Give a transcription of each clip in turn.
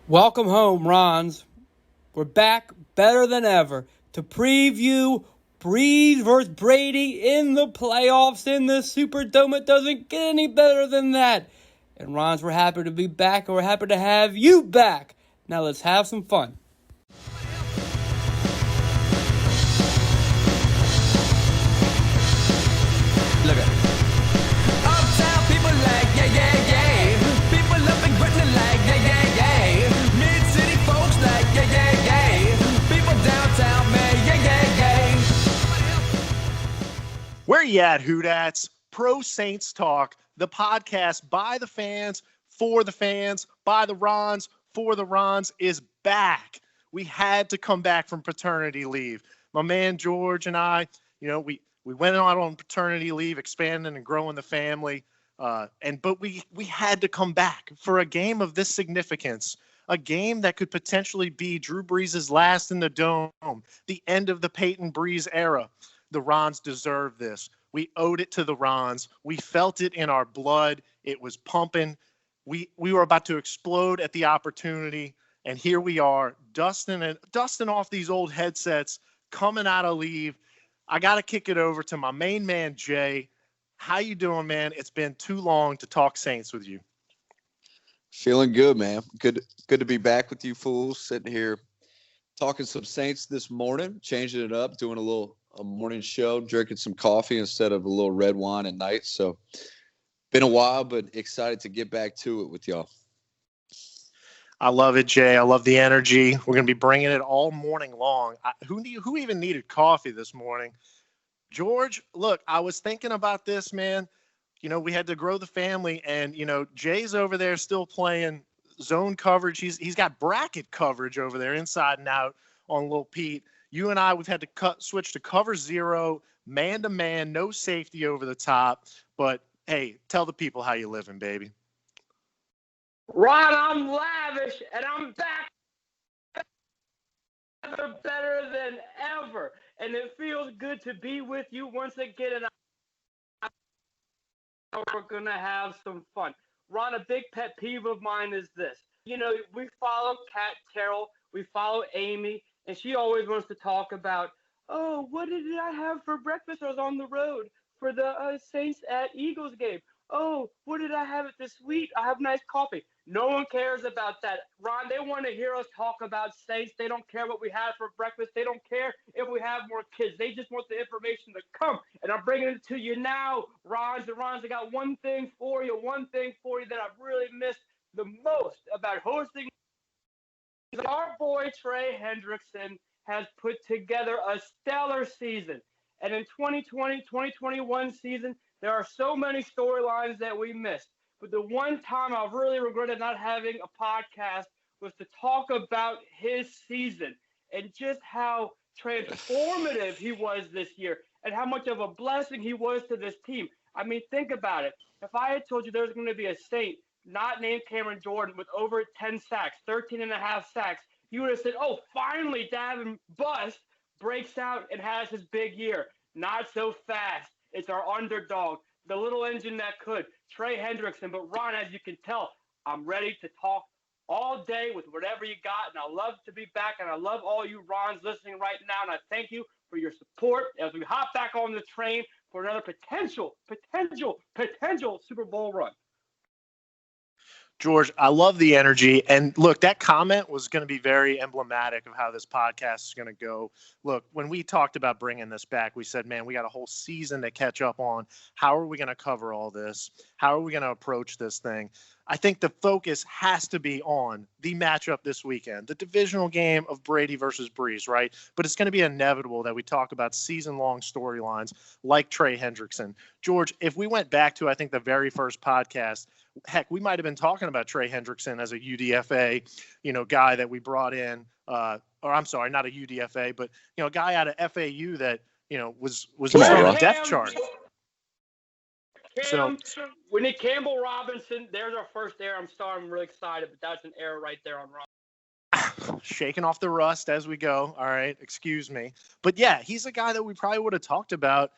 Welcome home, Rons. We're back better than ever to preview Brees versus Brady in the playoffs in the Superdome. It doesn't get any better than that. And Rons, we're happy to be back, and we're happy to have you back. Now let's have some fun. Look at it. Uptown people like, yeah, yeah, yeah. People up and gritting like, yeah, yeah, yeah. Mid-city folks like, yeah, yeah, yeah. People downtown, man, yeah, yeah, yeah. Where you at, Hoodats? Pro Saints Talk, the podcast by the fans, for the fans, by the Rons, for the Rons, is back. We had to come back from paternity leave. My man George and I, we went out on paternity leave, expanding and growing the family. But we had to come back for a game of this significance, a game that could potentially be Drew Brees' last in the Dome, the end of the Peyton Brees era. The Rons deserve this. We owed it to the Rons. We felt it in our blood. It was pumping. We were about to explode at the opportunity, and here we are, dusting off these old headsets, coming out of leave. I got to kick it over to my main man, Jay. How you doing, man? It's been too long to talk Saints with you. Feeling good, man. Good to be back with you fools. Sitting here talking some Saints this morning, changing it up, doing a morning show, drinking some coffee instead of a little red wine at night. So been a while, but excited to get back to it with y'all. I love it, Jay. I love the energy. We're going to be bringing it all morning long. Who even needed coffee this morning? George, look, I was thinking about this, man. We had to grow the family, and Jay's over there still playing zone coverage. He's got bracket coverage over there, inside and out on Lil Pete. You and I, we've had to switch to cover zero, man to man, no safety over the top. But hey, tell the people how you living, baby. Ron, I'm lavish, and I'm back better than ever. And it feels good to be with you once again. And we're going to have some fun. Ron, a big pet peeve of mine is this. We follow Kat Terrell, we follow Amy, and she always wants to talk about, oh, what did I have for breakfast? I was on the road for the Saints at Eagles game. Oh, what did I have at the suite? I have nice coffee. No one cares about that. Ron, they want to hear us talk about Saints. They don't care what we have for breakfast. They don't care if we have more kids. They just want the information to come. And I'm bringing it to you now, Rons. And Rons, I got one thing for you that I've really missed the most about hosting. Our boy Trey Hendrickson has put together a stellar season. And in 2020-2021 season, there are so many storylines that we missed. But the one time I've really regretted not having a podcast was to talk about his season and just how transformative he was this year and how much of a blessing he was to this team. I mean, think about it. If I had told you there was going to be a Saint not named Cameron Jordan with over 10 sacks, 13 and a half sacks, you would have said, oh, finally Davin Bust breaks out and has his big year. Not so fast. It's our underdog, the little engine that could, Trey Hendrickson. But Ron, as you can tell, I'm ready to talk all day with whatever you got, and I love to be back, and I love all you Rons listening right now, and I thank you for your support as we hop back on the train for another potential Super Bowl run. George, I love the energy. And look, that comment was going to be very emblematic of how this podcast is going to go. Look, when we talked about bringing this back, we said, man, we got a whole season to catch up on. How are we going to cover all this? How are we going to approach this thing? I think the focus has to be on the matchup this weekend, the divisional game of Brady versus Brees, right? But it's going to be inevitable that we talk about season-long storylines like Trey Hendrickson. George, if we went back to, I think, the very first podcast, heck, we might have been talking about Trey Hendrickson as a UDFA, guy that we brought in, or I'm sorry, not a UDFA, but, a guy out of FAU that, was on the depth chart. We need Campbell Robinson. There's our first error. I'm sorry. I'm really excited, but that's an error right there on Ron. shaking off the rust as we go. All right, excuse me. But yeah, he's a guy that we probably would have talked about,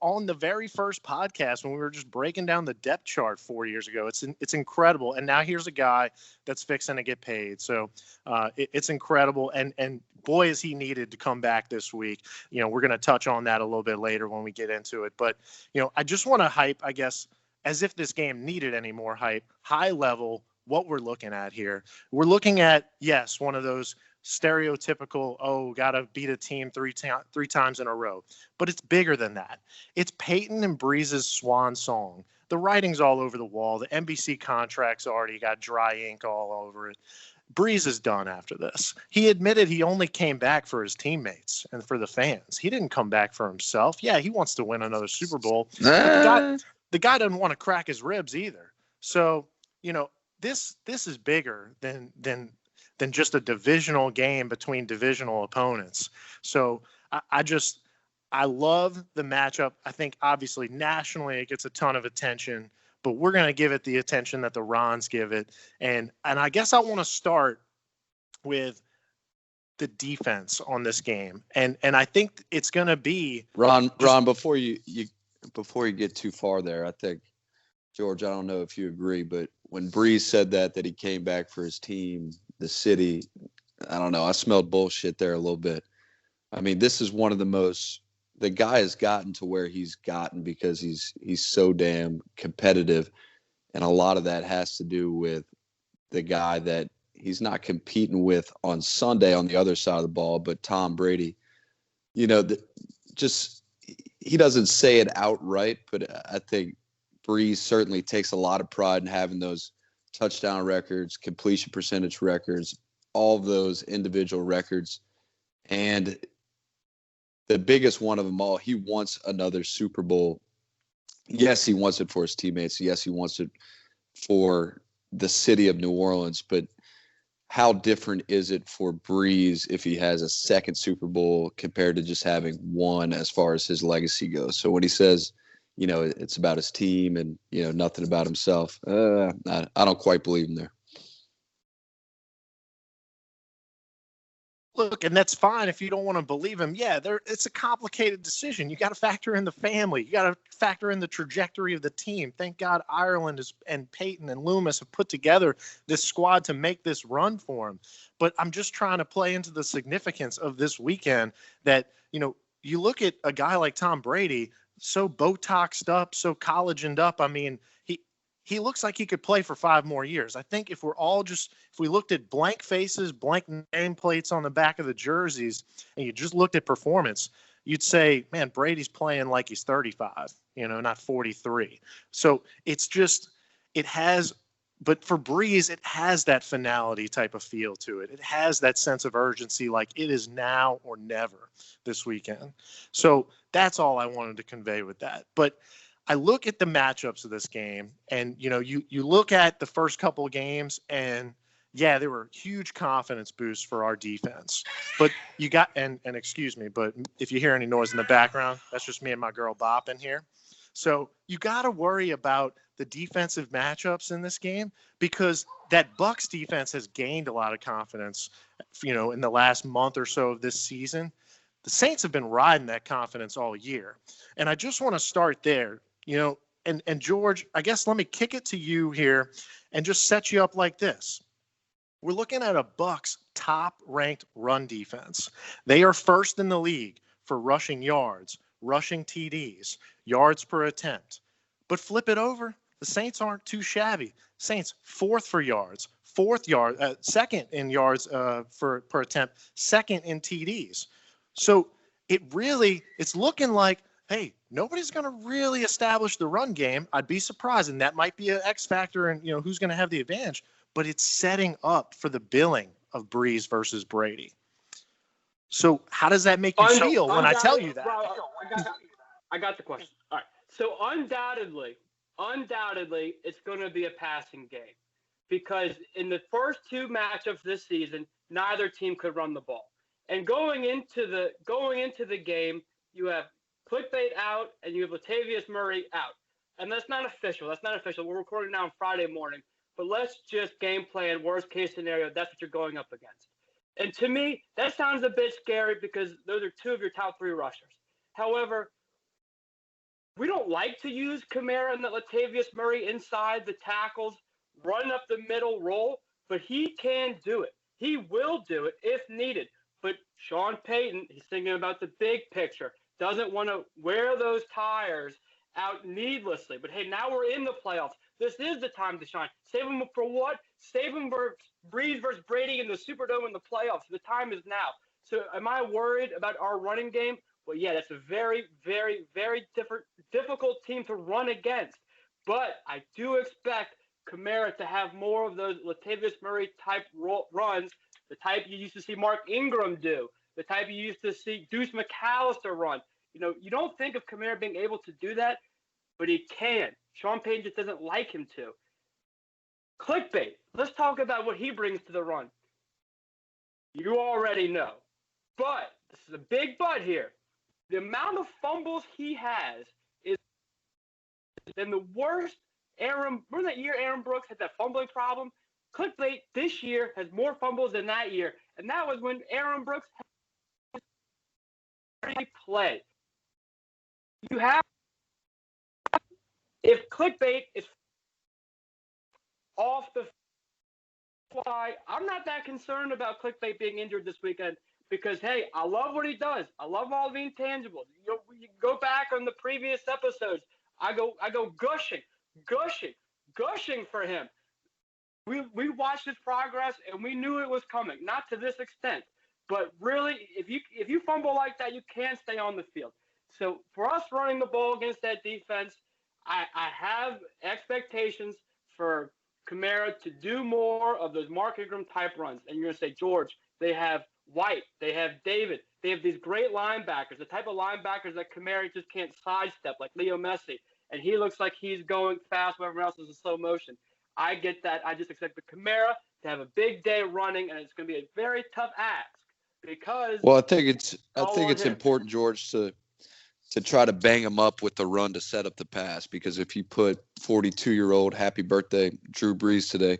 on the very first podcast when we were just breaking down the depth chart 4 years ago. It's incredible. And now here's a guy that's fixing to get paid. So it's incredible. And boy, is he needed to come back this week. We're going to touch on that a little bit later when we get into it. But, I just want to hype, I guess, as if this game needed any more hype, high level, what we're looking at here. We're looking at, yes, one of those stereotypical, got to beat a team three times in a row. But it's bigger than that. It's Peyton and Brees' swan song. The writing's all over the wall. The NBC contract's already got dry ink all over it. Brees is done after this. He admitted he only came back for his teammates and for the fans. He didn't come back for himself. Yeah, he wants to win another Super Bowl. But the guy doesn't want to crack his ribs either. So, this is bigger than just a divisional game between divisional opponents. So I love the matchup. I think obviously nationally it gets a ton of attention, but we're going to give it the attention that the Rons give it. And I guess I want to start with the defense on this game. And I think it's going to be Ron, before you get too far there, I think, George, I don't know if you agree, but when Brees said that he came back for his team, the city, I don't know, I smelled bullshit there a little bit. I mean, this is one of the guy has gotten to where he's gotten because he's so damn competitive. And a lot of that has to do with the guy that he's not competing with on Sunday on the other side of the ball, but Tom Brady. He doesn't say it outright, but I think Brees certainly takes a lot of pride in having those touchdown records, completion percentage records, all of those individual records. And the biggest one of them all, he wants another Super Bowl. Yes, he wants it for his teammates. Yes, he wants it for the city of New Orleans. But how different is it for Brees if he has a second Super Bowl compared to just having one as far as his legacy goes? So when he says, it's about his team and, nothing about himself, I don't quite believe him there. Look, and that's fine if you don't want to believe him. Yeah, it's a complicated decision. You got to factor in the family. You got to factor in the trajectory of the team. Thank God Ireland and Peyton and Loomis have put together this squad to make this run for him. But I'm just trying to play into the significance of this weekend that, you look at a guy like Tom Brady, so Botoxed up, so collagened up. I mean, he looks like he could play for 5 more years. I think if we looked at blank faces, blank nameplates on the back of the jerseys, and you just looked at performance, you'd say, man, Brady's playing like he's 35, not 43. So but for Brees, it has that finality type of feel to it. It has that sense of urgency, like it is now or never this weekend. So that's all I wanted to convey with that. But I look at the matchups of this game, and you look at the first couple of games, and yeah, there were huge confidence boosts for our defense. But you got and excuse me, but if you hear any noise in the background, that's just me and my girl bopping here. So you got to worry about the defensive matchups in this game because that Bucs defense has gained a lot of confidence, in the last month or so of this season. The Saints have been riding that confidence all year. And I just want to start there, and George, I guess let me kick it to you here and just set you up like this. We're looking at a Bucs top-ranked run defense. They are first in the league for rushing yards, rushing TDs, yards per attempt. But flip it over, the Saints aren't too shabby. Saints fourth for yards, second in yards per attempt, second in TDs. So it's looking like, hey, nobody's going to really establish the run game. I'd be surprised, and that might be an X factor in who's going to have the advantage. But it's setting up for the billing of Brees versus Brady. So how does that make you feel when I tell you that? I got the question. All right. So undoubtedly, it's going to be a passing game because in the first 2 matchups this season, neither team could run the ball. And going into the game, you have Clickbait out and you have Latavius Murray out. And that's not official. We're recording now on Friday morning. But let's just game plan, worst case scenario, that's what you're going up against. And to me, that sounds a bit scary because those are two of your top 3 rushers. However, we don't like to use Kamara and the Latavius Murray inside the tackles, run up the middle role, but he can do it. He will do it if needed. But Sean Payton, he's thinking about the big picture, doesn't want to wear those tires out needlessly. But hey, now we're in the playoffs. This is the time to shine. Save him for what? Save him for Brees versus Brady in the Superdome in the playoffs. The time is now. So am I worried about our running game? Well, yeah, that's a very, very, very difficult team to run against. But I do expect Kamara to have more of those Latavius Murray type runs, the type you used to see Mark Ingram do, the type you used to see Deuce McAllister run. You know, you don't think of Kamara being able to do that, but he can. Sean Payton just doesn't like him to. Clickbait. Let's talk about what he brings to the run. You already know. But, this is a big but here. The amount of fumbles he has is than the worst. Remember that year Aaron Brooks had that fumbling problem? Clickbait this year has more fumbles than that year. And that was when Aaron Brooks had to play. You have, if Clickbait is off the fly, I'm not that concerned about Clickbait being injured this weekend because, hey, I love what he does. I love all the intangibles. You go back on the previous episodes. I go gushing for him. We watched his progress and we knew it was coming. Not to this extent, but really, if you fumble like that, you can't stay on the field. So for us running the ball against that defense, I have expectations for Kamara to do more of those Mark Ingram type runs. And you're going to say, George, they have White, they have David, they have these great linebackers, the type of linebackers that Kamara just can't sidestep, like Leo Messi. And he looks like he's going fast when everyone else is in slow motion. I get that. I just expect the Kamara to have a big day running, and it's going to be a very tough ask because. Well, I think it's important, George, to try to bang him up with the run to set up the pass. Because if you put 42-year-old happy birthday Drew Brees today,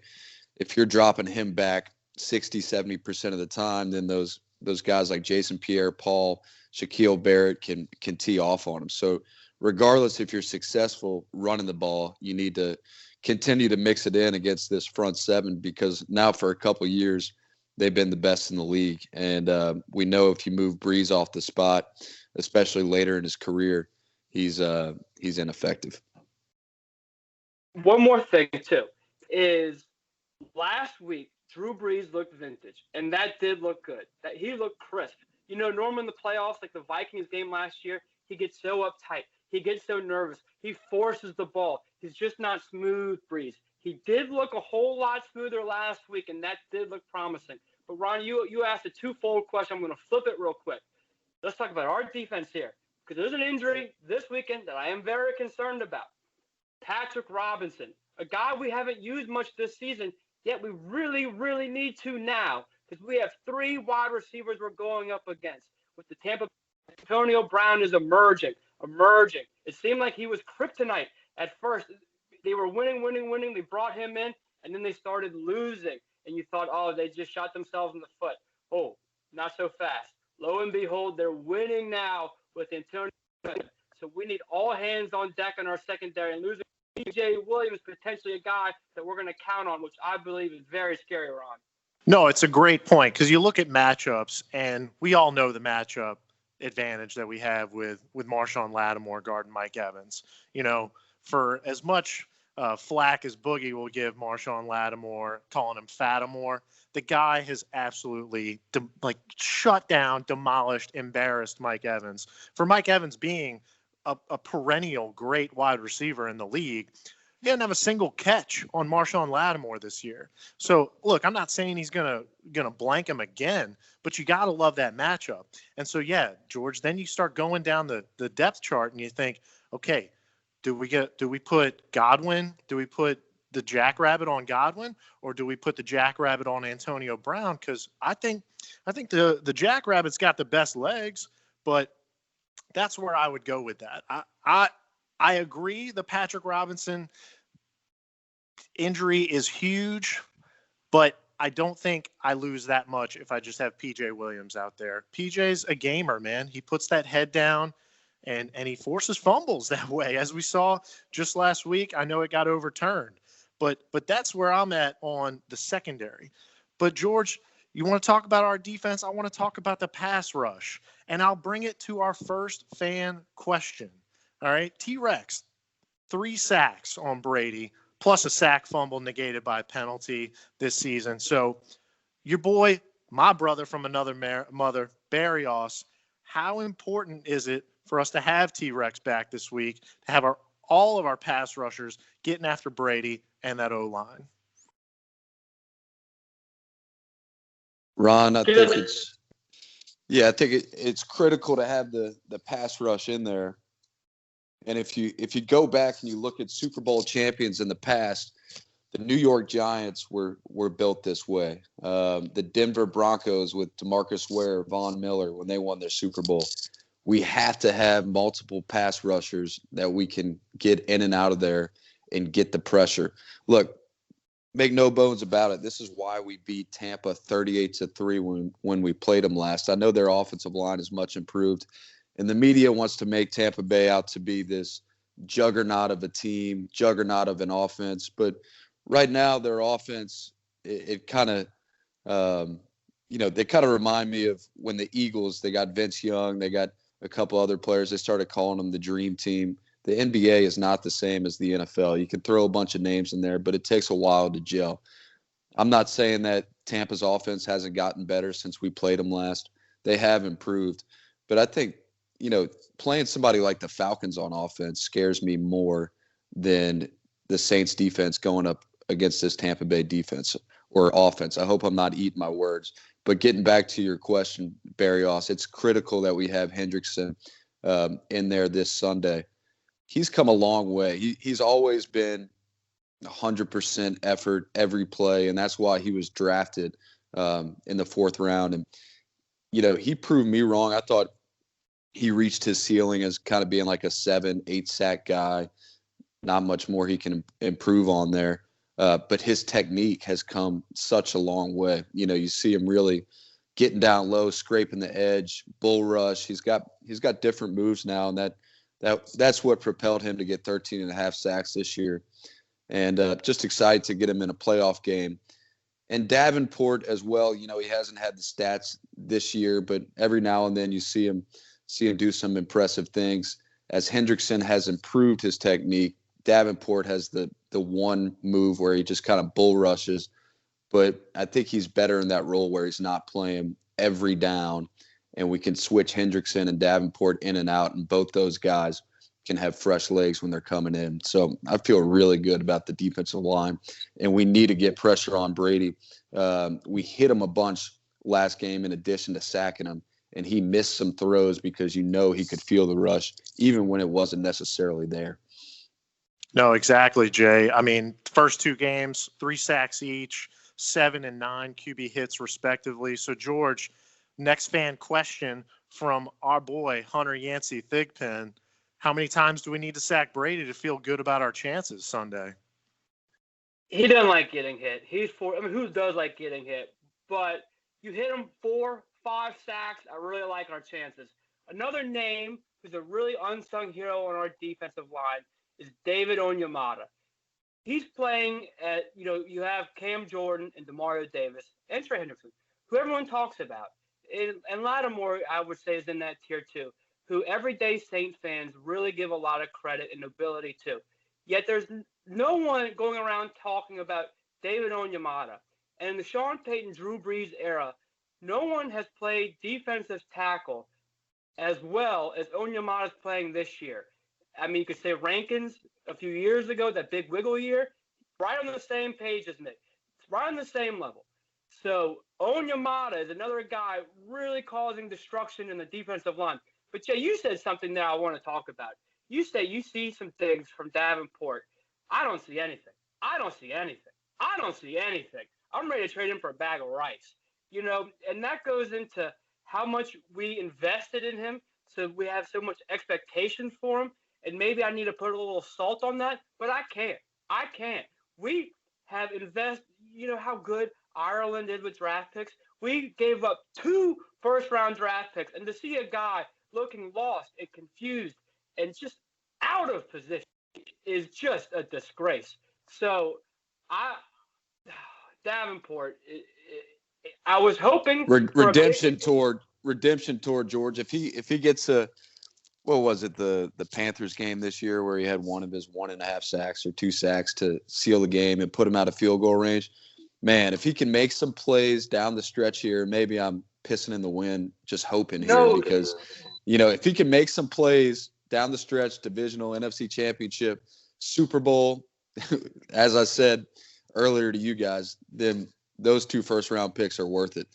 if you're dropping him back 60-70% of the time, then those guys like Jason Pierre-Paul, Shaquille Barrett can tee off on him. So regardless if you're successful running the ball, you need to continue to mix it in against this front seven because now for a couple of years they've been the best in the league. And we know if you move Brees off the spot, especially later in his career, he's ineffective. One more thing, too, is last week, Drew Brees looked vintage, and that did look good. That he looked crisp. You know, normally in the playoffs, like the Vikings game last year, he gets so uptight. He gets so nervous. He forces the ball. He's just not smooth, Brees. He did look a whole lot smoother last week, and that did look promising. But, Ron, you asked a twofold question. I'm going to flip it real quick. Let's talk about our defense here because there's an injury this weekend that I am very concerned about. Patrick Robinson, a guy we haven't used much this season, yet we really, really need to now because we have 3 wide receivers we're going up against. With the Tampa, Antonio Brown is emerging. It seemed like he was kryptonite at first. They were winning. They brought him in, and then they started losing. And you thought, oh, they just shot themselves in the foot. Oh, not so fast. Lo and behold, they're winning now with Antonio. So we need all hands on deck on our secondary. And losing B.J. Williams, potentially a guy that we're going to count on, which I believe is very scary, Ron. No, it's a great point because you look at matchups, and we all know the matchup advantage that we have with Marshawn Lattimore guarding Mike Evans. You know, for as much flack as Boogie will give Marshawn Lattimore, calling him Fatimore, the guy has absolutely shut down, demolished, embarrassed Mike Evans. For Mike Evans being a perennial great wide receiver in the league, he didn't have a single catch on Marshawn Lattimore this year. So, look, I'm not saying he's gonna blank him again, but you got to love that matchup. And so, yeah, George, then you start going down the depth chart and you think, okay, do we put Godwin? Do we put the Jackrabbit on Godwin, or do we put the Jackrabbit on Antonio Brown? Because I think the Jackrabbit's got the best legs, but that's where I would go with that. I agree the Patrick Robinson injury is huge, but I don't think I lose that much if I just have PJ Williams out there. PJ's a gamer, man. He puts that head down and he forces fumbles that way, as we saw just last week. I know it got overturned, but that's where I'm at on the secondary. But George, you want to talk about our defense? I want to talk about the pass rush, and I'll bring it to our first fan question. All right, T-Rex, 3 sacks on Brady, plus a sack fumble negated by a penalty this season. So your boy, my brother from another mother, Barrios, how important is it for us to have T-Rex back this week, to have all of our pass rushers getting after Brady and that O-line? Ron, I think it's critical to have the pass rush in there. And if you go back and you look at Super Bowl champions in the past, the New York Giants were built this way. The Denver Broncos with DeMarcus Ware, Von Miller, when they won their Super Bowl, we have to have multiple pass rushers that we can get in and out of there and get the pressure. Look, make no bones about it. This is why we beat Tampa 38-3 when we played them last. I know their offensive line is much improved, and the media wants to make Tampa Bay out to be this juggernaut of a team, juggernaut of an offense. But right now, their offense, it kind of, they kind of remind me of when the Eagles, they got Vince Young, they got a couple other players. They started calling them the Dream Team. The NBA is not the same as the NFL. You can throw a bunch of names in there, but it takes a while to gel. I'm not saying that Tampa's offense hasn't gotten better since we played them last. They have improved. But I think, playing somebody like the Falcons on offense scares me more than the Saints defense going up against this Tampa Bay defense or offense. I hope I'm not eating my words. But getting back to your question, Barrios, it's critical that we have Hendrickson in there this Sunday. He's come a long way. He's always been 100% effort every play, and that's why he was drafted in the 4th round. And, he proved me wrong. I thought he reached his ceiling as kind of being like a 7-8 sack guy. Not much more he can improve on there. But his technique has come such a long way. You see him really getting down low, scraping the edge, bull rush. He's got different moves now, and that's what propelled him to get 13.5 sacks this year. And just excited to get him in a playoff game. And Davenport as well, he hasn't had the stats this year, but every now and then you see him do some impressive things. As Hendrickson has improved his technique, Davenport has the one move where he just kind of bull rushes. But I think he's better in that role where he's not playing every down, and we can switch Hendrickson and Davenport in and out, and both those guys can have fresh legs when they're coming in. So I feel really good about the defensive line, and we need to get pressure on Brady. We hit him a bunch last game in addition to sacking him, and he missed some throws because he could feel the rush even when it wasn't necessarily there. No, exactly, Jay. I mean, first 2 games, 3 sacks each, 7 and 9 QB hits respectively. So, George, next fan question from our boy, Hunter Yancey Thigpen. How many times do we need to sack Brady to feel good about our chances Sunday? He doesn't like getting hit. Who does like getting hit? But you hit him 4, 5 sacks, I really like our chances. Another name who's a really unsung hero on our defensive line is David Onyemata. He's playing at, you have Cam Jordan and Demario Davis and Trey Hendrickson, who everyone talks about. And Lattimore, I would say, is in that tier too, who everyday Saints fans really give a lot of credit and ability to. Yet there's no one going around talking about David Onyemata. And in the Sean Payton, Drew Brees era, no one has played defensive tackle as well as Onyemata's playing this year. I mean, you could say Rankins a few years ago, that big wiggle year, right on the same page as me. It's right on the same level. So Onyemata is another guy really causing destruction in the defensive line. But Jay, you said something that I want to talk about. You say you see some things from Davenport. I don't see anything. I'm ready to trade him for a bag of rice. And that goes into how much we invested in him. So we have so much expectation for him. And maybe I need to put a little salt on that, but I can't. We have invested. You know how good Ireland did with draft picks. We gave up 2 first-round draft picks, and to see a guy looking lost and confused and just out of position is just a disgrace. So, Davenport, I was hoping for redemption toward George. If he gets a, what was it, the Panthers game this year where he had one of his 1.5 sacks or 2 sacks to seal the game and put him out of field goal range. Man, if he can make some plays down the stretch here, maybe I'm pissing in the wind, just hoping here because, if he can make some plays down the stretch, divisional, NFC Championship, Super Bowl, as I said earlier to you guys, then those 2 first-round picks are worth it.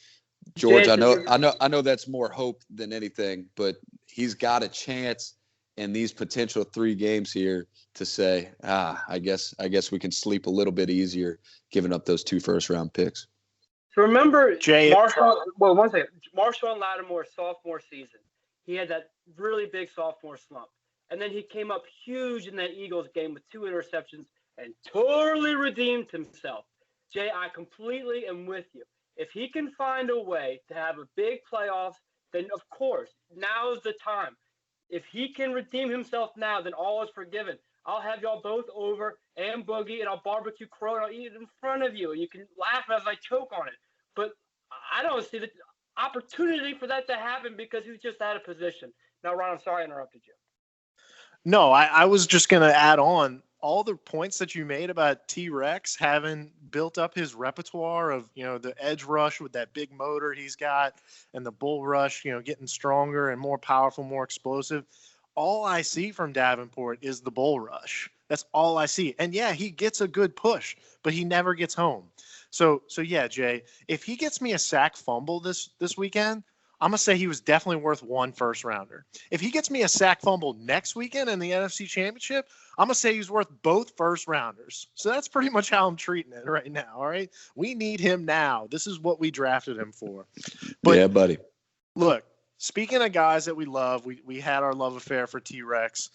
George, I know that's more hope than anything, but he's got a chance in these potential 3 games here to say, I guess we can sleep a little bit easier giving up those 2 first-round picks. So remember, Jay, one second. Marshawn Lattimore's sophomore season, he had that really big sophomore slump. And then he came up huge in that Eagles game with 2 interceptions and totally redeemed himself. Jay, I completely am with you. If he can find a way to have a big playoffs, then of course, now's the time. If he can redeem himself now, then all is forgiven. I'll have y'all both over and boogie, and I'll barbecue crow, and I'll eat it in front of you. And you can laugh as I choke on it. But I don't see the opportunity for that to happen because he's just out of position. Now, Ron, I'm sorry I interrupted you. No, I was just going to add on all the points that you made about T-Rex having built up his repertoire of, the edge rush with that big motor he's got and the bull rush, getting stronger and more powerful, more explosive. All I see from Davenport is the bull rush. That's all I see. And yeah, he gets a good push, but he never gets home. So yeah, Jay, if he gets me a sack fumble this weekend, I'm going to say he was definitely worth 1 first rounder. If he gets me a sack fumble next weekend in the NFC Championship, I'm going to say he's worth both first rounders. So that's pretty much how I'm treating it right now. All right. We need him now. This is what we drafted him for. But yeah, buddy. Look, speaking of guys that we love, we had our love affair for T-Rex.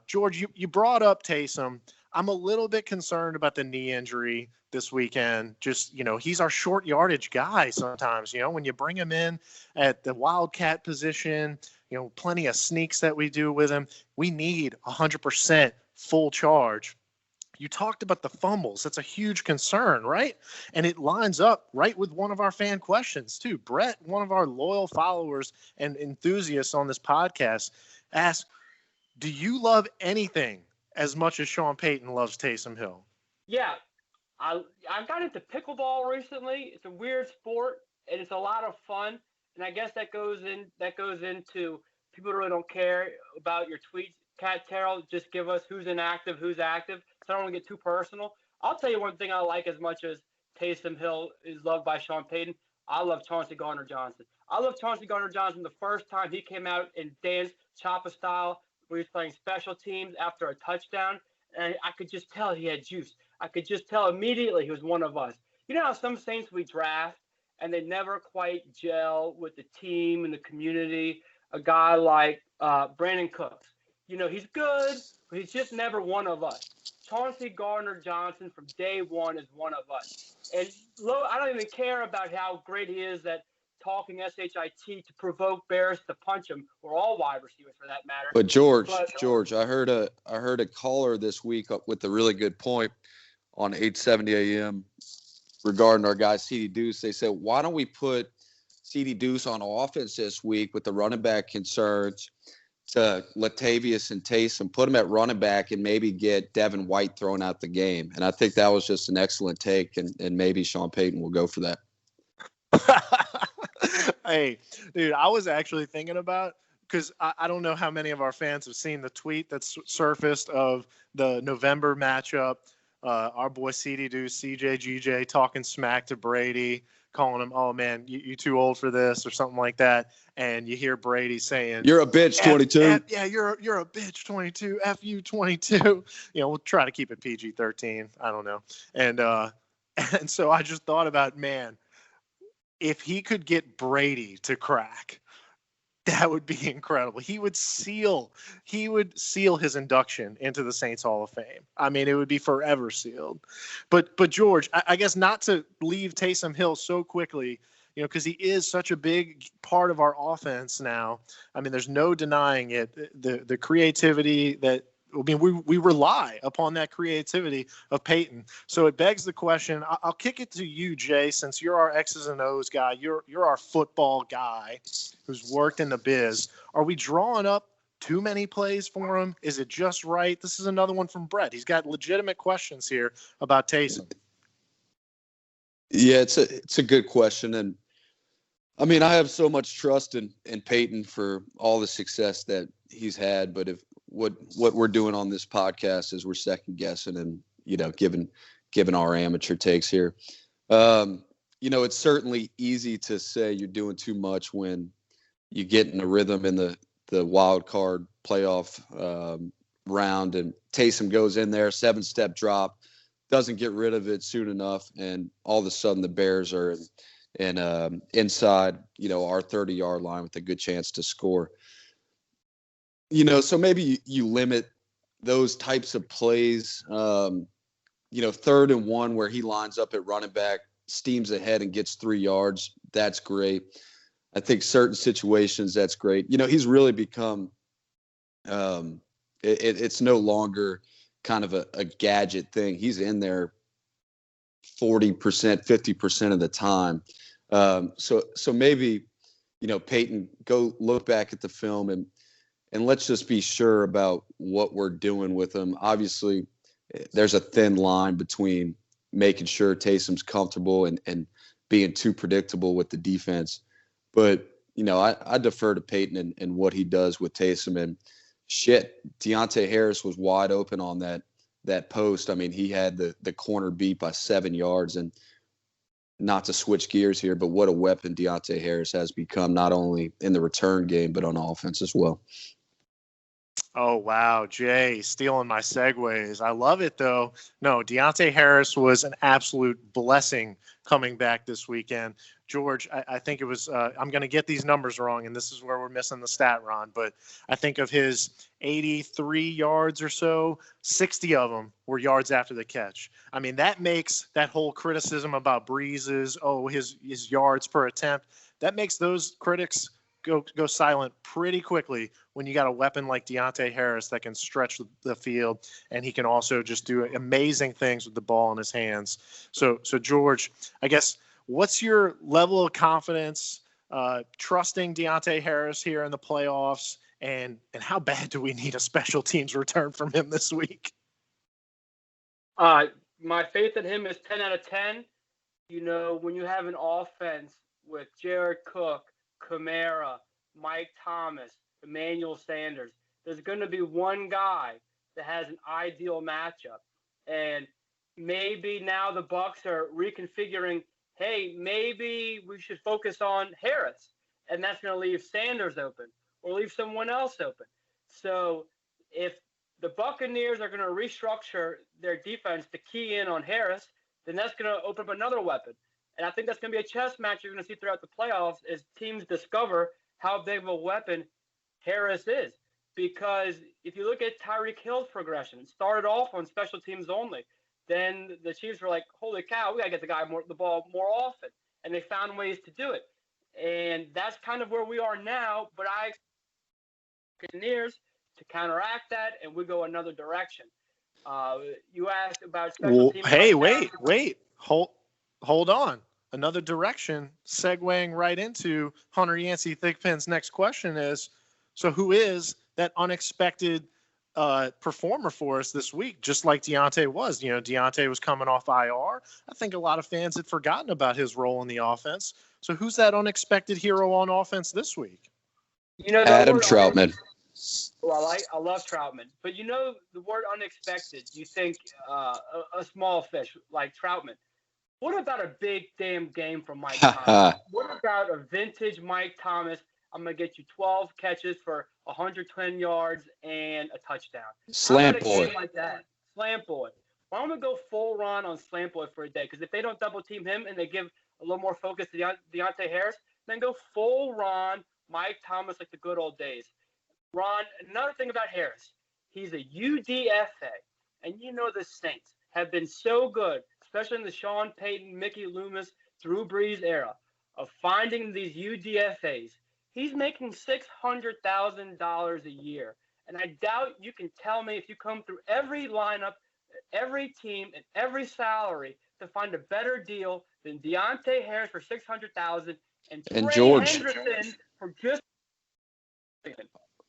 George, you brought up Taysom. I'm a little bit concerned about the knee injury this weekend. Just, he's our short yardage guy sometimes, when you bring him in at the wildcat position, plenty of sneaks that we do with him. We need 100% full charge. You talked about the fumbles. That's a huge concern, right? And it lines up right with one of our fan questions too. Brett, one of our loyal followers and enthusiasts on this podcast, asked, do you love anything as much as Sean Payton loves Taysom Hill? Yeah, I got into pickleball recently. It's a weird sport, and it's a lot of fun. And I guess that goes into people really don't care about your tweets. Cat Terrell, just give us who's inactive, who's active. So I don't want to get too personal. I'll tell you one thing I like as much as Taysom Hill is loved by Sean Payton. I love Chauncey Gardner-Johnson. I love Chauncey Gardner-Johnson the first time he came out and danced Choppa style where he was playing special teams after a touchdown. And I could just tell he had juice. I could just tell immediately he was one of us. You know how some Saints we draft and they never quite gel with the team and the community? A guy like Brandon Cooks. He's good, but he's just never one of us. Chauncey Gardner-Johnson from day one is one of us. And I don't even care about how great he is at talking SHIT to provoke Bears to punch him, or all wide receivers for that matter. But George, I heard a caller this week with a really good point on 870 AM regarding our guy CD Deuce. They said, why don't we put CD Deuce on offense this week with the running back concerns to Latavius and Taysom, put him at running back and maybe get Devin White thrown out the game. And I think that was just an excellent take, and maybe Sean Payton will go for that. Hey, dude, I was actually thinking about, because I don't know how many of our fans have seen the tweet that's surfaced of the November matchup. Our boy CD Deuce, CJ, GJ talking smack to Brady, calling him, oh, man, you too old for this or something like that. And you hear Brady saying, you're a bitch, 22. Yeah, you're a bitch, 22. F you, 22. We'll try to keep it PG-13. I don't know. And so I just thought about, man, if he could get Brady to crack, That would be incredible. He would seal his induction into the Saints Hall of Fame. I mean, it would be forever sealed. But George, I guess not to leave Taysom Hill so quickly, because he is such a big part of our offense now. I mean, there's no denying it. The creativity that, we rely upon that creativity of Peyton. So it begs the question. I'll kick it to you, Jay, since you're our X's and O's guy. You're our football guy who's worked in the biz. Are we drawing up too many plays for him? Is it just right? This is another one from Brett. He's got legitimate questions here about Taysom. Yeah, it's a good question, and I mean, I have so much trust in Peyton for all the success that he's had. But if what we're doing on this podcast is we're second guessing and, given our amateur takes here, it's certainly easy to say you're doing too much when you get in a rhythm in the wild card playoff round, and Taysom goes in there, 7-step drop, doesn't get rid of it soon enough, and all of a sudden the Bears are inside, our 30-yard line with a good chance to score. So maybe you limit those types of plays. 3rd and 1 where he lines up at running back, steams ahead and gets 3 yards. That's great. I think certain situations that's great. He's really become it's no longer kind of a gadget thing. He's in there 40%, 50% of the time. So maybe, Peyton, go look back at the film and let's just be sure about what we're doing with him. Obviously, there's a thin line between making sure Taysom's comfortable and being too predictable with the defense. But, I defer to Peyton and what he does with Taysom. And Deontay Harris was wide open on that post. I mean, he had the corner beat by 7 yards, and not to switch gears here, but what a weapon Deontay Harris has become, not only in the return game, but on offense as well. Oh, wow. Jay, stealing my segues. I love it, though. No, Deontay Harris was an absolute blessing coming back this weekend. George, I think it was I'm going to get these numbers wrong, and this is where we're missing the stat, Ron, but I think of his 83 yards or so, 60 of them were yards after the catch. I mean, that makes that whole criticism about Brees's, his yards per attempt, that makes those critics go silent pretty quickly when you got a weapon like Deontay Harris that can stretch the field, and he can also just do amazing things with the ball in his hands. So George, I guess, what's your level of confidence trusting Deontay Harris here in the playoffs, and how bad do we need a special teams return from him this week? My faith in him is 10 out of 10. When you have an offense with Jared Cook, Kamara, Mike Thomas, Emmanuel Sanders, there's going to be one guy that has an ideal matchup. And maybe now the Bucs are reconfiguring, hey, maybe we should focus on Harris, and that's going to leave Sanders open or leave someone else open. So if the Buccaneers are going to restructure their defense to key in on Harris, then that's going to open up another weapon. And I think that's going to be a chess match you're going to see throughout the playoffs as teams discover how big of a weapon Harris is. Because if you look at Tyreek Hill's progression, it started off on special teams only. Then the Chiefs were like, holy cow, we got to get the guy the ball more often. And they found ways to do it. And that's kind of where we are now. But I expect the Buccaneers to counteract that, and we go another direction. You asked about special teams. Hey, wait. Hold on. Another direction, segueing right into Hunter Yancey Thigpen's next question is, so who is that unexpected performer for us this week, just like Deontay was? Deontay was coming off IR. I think a lot of fans had forgotten about his role in the offense. So who's that unexpected hero on offense this week? Adam Troutman. Well, I love Troutman. But the word unexpected, you think a small fish like Troutman. What about a big damn game from Mike Thomas? What about a vintage Mike Thomas? I'm going to get you 12 catches for 110 yards and a touchdown. Slant boy. Like that? Slant boy. Why don't we go full run on Slant boy for a day? Because if they don't double team him and they give a little more focus to Deontay Harris, then go full run Mike Thomas like the good old days. Ron, another thing about Harris, he's a UDFA, and you know the Saints have been so good, especially in the Sean Payton, Mickey Loomis, Drew Brees era, of finding these UDFAs. He's making $600,000 a year, and I doubt you can tell me if you come through every lineup, every team, and every salary to find a better deal than Deontay Harris for $600,000 and And Trey George, Hendrickson for just.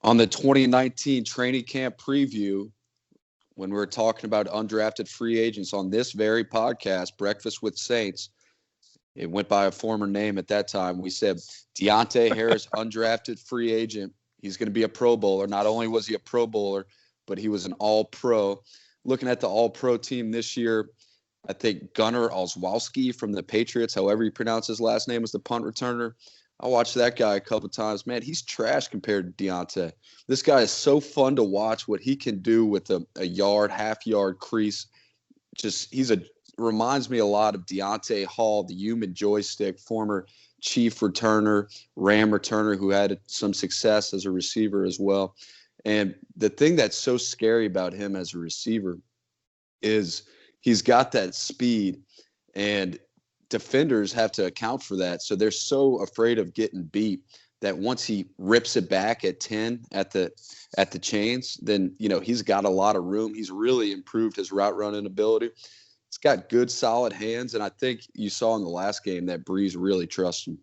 on the 2019 training camp preview, when we were talking about undrafted free agents on this very podcast, Breakfast with Saints, it went by a former name at that time. We said Deontay Harris, undrafted free agent. He's going to be a Pro Bowler. Not only was he a Pro Bowler, but he was an All-Pro. Looking at the All-Pro team this year, I think Gunnar Olszewski from the Patriots, however you pronounce his last name, is the punt returner. I watched that guy a couple times. Man, he's trash compared to Deontay. This guy is so fun to watch what he can do with a yard, half-yard crease. Reminds me a lot of Deontay Hall, the human joystick, former Chief returner, Ram returner who had some success as a receiver as well. And the thing that's so scary about him as a receiver is he's got that speed, and defenders have to account for that. So they're so afraid of getting beat that once he rips it back at 10 at the chains, then, he's got a lot of room. He's really improved his route running ability. He's got good, solid hands, and I think you saw in the last game that Brees really trusts him.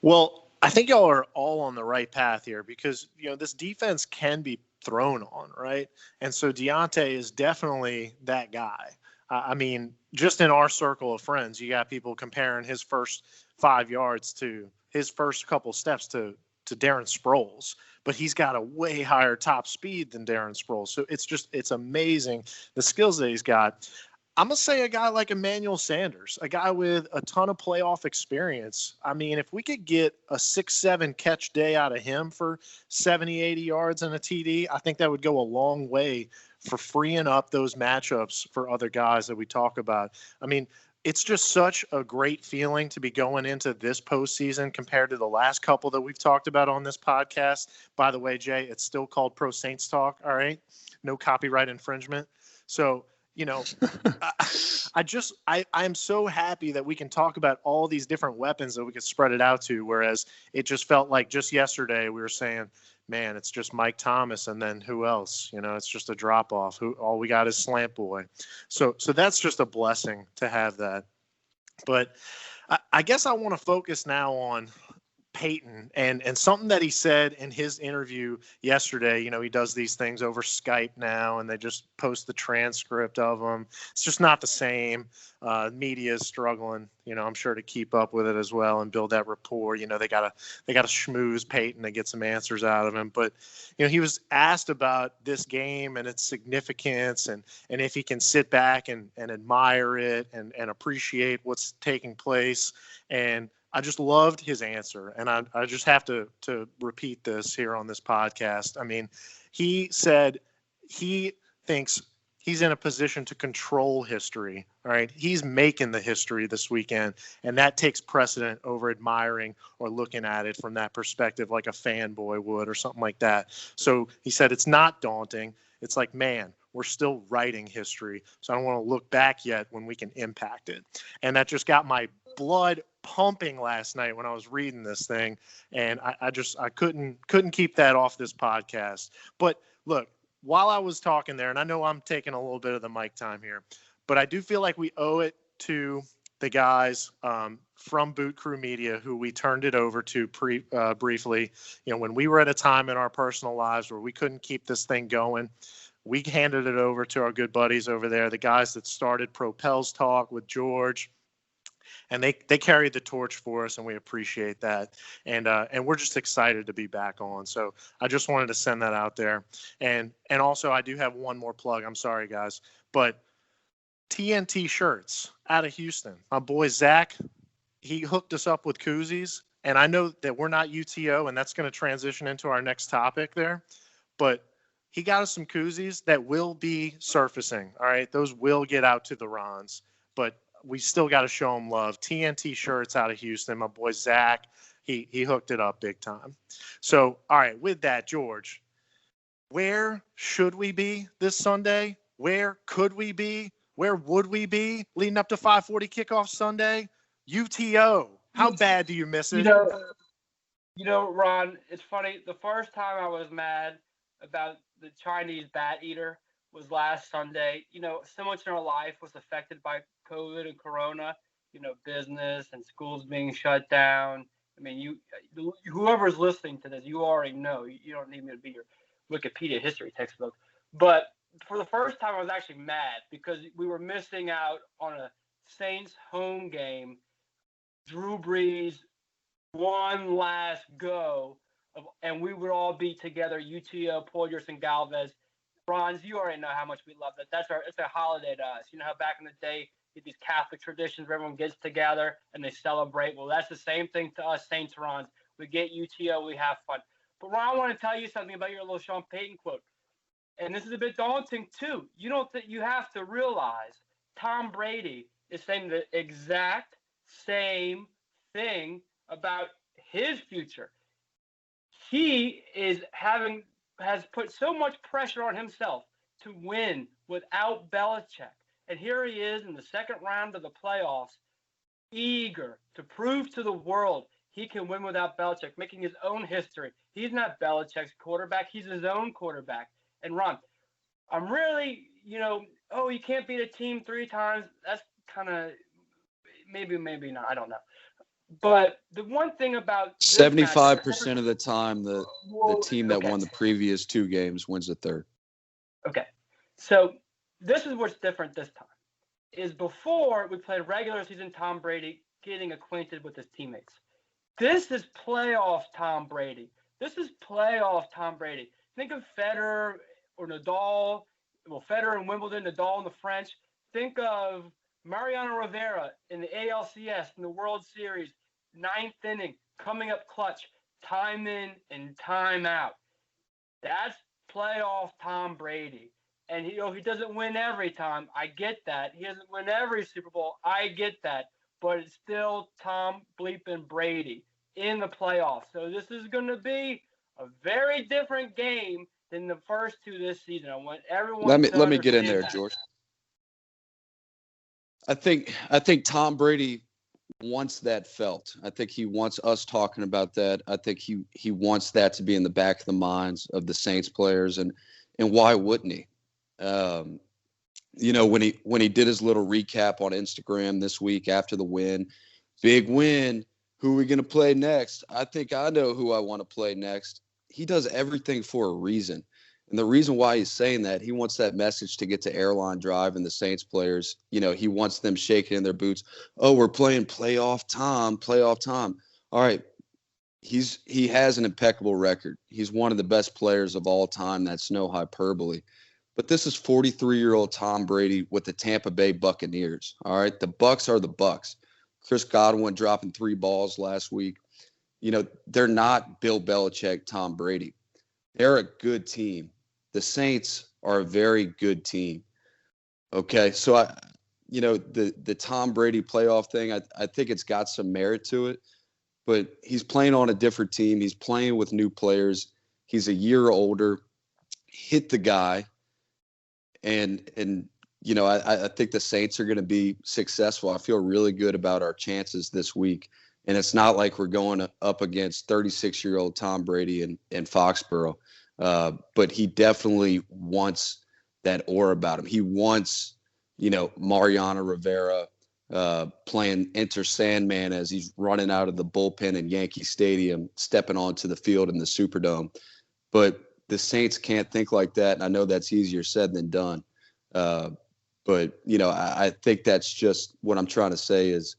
Well, I think y'all are all on the right path here because, this defense can be thrown on, right? And so Deontay is definitely that guy. I mean, just in our circle of friends, you got people comparing his first 5 yards to his first couple steps to Darren Sproles, but he's got a way higher top speed than Darren Sproles. So it's amazing the skills that he's got. I'm going to say a guy like Emmanuel Sanders, a guy with a ton of playoff experience. I mean, if we could get a 6-7 catch day out of him for 70, 80 yards and a TD, I think that would go a long way for freeing up those matchups for other guys that we talk about. I mean, it's just such a great feeling to be going into this postseason compared to the last couple that we've talked about on this podcast. By the way, Jay, it's still called Pro Saints Talk. All right. No copyright infringement. So, I'm so happy that we can talk about all these different weapons that we could spread it out to. Whereas it just felt like just yesterday we were saying, man, it's just Mike Thomas. And then who else? It's just a drop off. All we got is Slant Boy. So that's just a blessing to have that. But I guess I want to focus now on Peyton and something that he said in his interview yesterday. He does these things over Skype now, and they just post the transcript of them. It's just not the same. Media is struggling, I'm sure, to keep up with it as well and build that rapport. They gotta schmooze Peyton to get some answers out of him. But he was asked about this game and its significance, and if he can sit back and admire it and appreciate what's taking place. And I just loved his answer, and I just have to repeat this here on this podcast. I mean, he said he thinks he's in a position to control history, all right? He's making the history this weekend, and that takes precedent over admiring or looking at it from that perspective like a fanboy would or something like that. So he said it's not daunting. It's like, man, we're still writing history, so I don't want to look back yet when we can impact it. And that just got my blood pumping last night when I was reading this thing, and I couldn't keep that off this podcast. But look, while I was talking there, and I know I'm taking a little bit of the mic time here, but I do feel like we owe it to the guys from Boot Crew Media who we turned it over to briefly. When we were at a time in our personal lives where we couldn't keep this thing going, we handed it over to our good buddies over there, the guys that started Propels Talk with George. And they carried the torch for us, and we appreciate that. And we're just excited to be back on. So I just wanted to send that out there. And also, I do have one more plug. I'm sorry, guys. But TNT shirts out of Houston. My boy Zach, he hooked us up with koozies. And I know that we're not UTO, and that's going to transition into our next topic there. But he got us some koozies that will be surfacing. All right, those will get out to the Rons. But we still got to show them love. TNT shirts out of Houston. My boy Zach, He hooked it up big time. So, all right, with that, George, where should we be this Sunday? Where could we be? Where would we be leading up to 5:40 kickoff Sunday? UTO. How bad do you miss it? Ron, it's funny. The first time I was mad about the Chinese bat eater was last Sunday. So much in our life was affected by COVID and Corona. Business and schools being shut down. I mean, whoever's listening to this, you already know. You don't need me to be your Wikipedia history textbook. But for the first time, I was actually mad because we were missing out on a Saints home game. Drew Brees, one last go, and we would all be together. UTO, Poyers, and Galvez. Bronze, you already know how much we love that. It's a holiday to us. You know how back in the day, these Catholic traditions where everyone gets together and they celebrate. Well, that's the same thing to us Saints Rons. We get UTO, we have fun. But Ron, I want to tell you something about your little Sean Payton quote. And this is a bit daunting too. You have to realize Tom Brady is saying the exact same thing about his future. He has put so much pressure on himself to win without Belichick. And here he is in the second round of the playoffs, eager to prove to the world he can win without Belichick, making his own history. He's not Belichick's quarterback. He's his own quarterback. And Ron, I'm really, you can't beat a team 3 times. That's kind of maybe not. I don't know. But the one thing about 75% of the time, the team that won the previous 2 games wins the third. Okay. So this is what's different this time. Is before we played regular season Tom Brady getting acquainted with his teammates. This is playoff Tom Brady. Think of Federer or Nadal. Well, Federer in Wimbledon, Nadal in the French. Think of Mariano Rivera in the ALCS in the World Series, 9th inning, coming up clutch, time in and time out. That's playoff Tom Brady. And he doesn't win every time. I get that. He doesn't win every Super Bowl. I get that. But it's still Tom bleeping Brady in the playoffs. So this is going to be a very different game than the first 2 this season. I want everyone. Let me get in there, George. I think Tom Brady wants that felt. I think he wants us talking about that. I think he wants that to be in the back of the minds of the Saints players, and why wouldn't he? When he did his little recap on Instagram this week after the win, big win. Who are we going to play next? I think I know who I want to play next. He does everything for a reason. And the reason why he's saying that, he wants that message to get to Airline Drive and the Saints players. He wants them shaking in their boots. Oh, we're playing playoff Tom. All right. He has an impeccable record. He's one of the best players of all time. That's no hyperbole. But this is 43-year-old Tom Brady with the Tampa Bay Buccaneers. All right. The Bucs are the Bucs. Chris Godwin dropping 3 balls last week. They're not Bill Belichick, Tom Brady. They're a good team. The Saints are a very good team. Okay, so the Tom Brady playoff thing, I think it's got some merit to it, but he's playing on a different team. He's playing with new players. He's a year older. Hit the guy, and I think the Saints are going to be successful. I feel really good about our chances this week, and it's not like we're going up against 36-year-old Tom Brady in Foxborough. But he definitely wants that aura about him. He wants, Mariano Rivera playing Enter Sandman as he's running out of the bullpen in Yankee Stadium, stepping onto the field in the Superdome. But the Saints can't think like that, and I know that's easier said than done. But I think that's just what I'm trying to say is